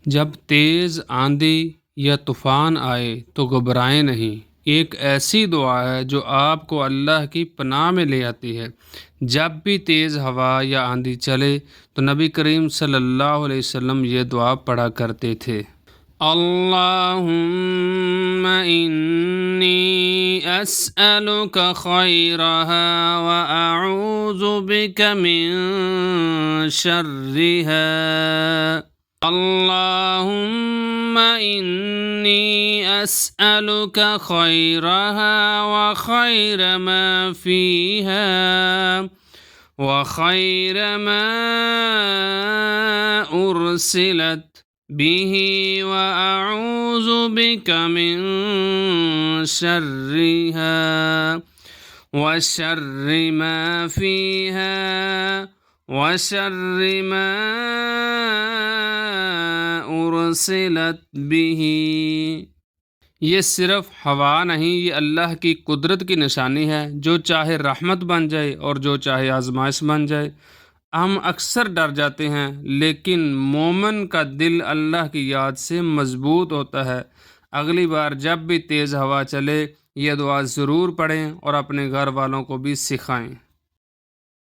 जब तेज़ आंधी या तूफ़ान आए तो घबराएं नहीं। एक ऐसी दुआ है जो आपको अल्लाह की पनाह में ले आती है। जब भी तेज़ हवा या आंधी चले तो नबी करीम सल्लल्लाहु अलैहि वसल्लम ये दुआ पढ़ा करते थे। अल्लाहुम्मा इन्नी अस्अलुका खैरहा व अऊज़ु बिका मिन शर्रिहा। अल्लाहुम्मा इन्नी अस्अलुका खैरहा व खैर मा फ़ीहा व खैर मा उरसिलत बिही व अऊज़ु बिका मिन शर्रिहा व शर्रि मा फ़ीहा व शर्रि मा उरसिलत बिही। ये सिर्फ हवा नहीं, ये अल्लाह की कुदरत की निशानी है। जो चाहे रहमत बन जाए और जो चाहे आजमाइश बन जाए। हम अक्सर डर जाते हैं, लेकिन मोमिन का दिल अल्लाह की याद से मजबूत होता है। अगली बार जब भी तेज़ हवा चले, ये दुआ ज़रूर पढ़ें और अपने घर वालों को भी सिखाएं।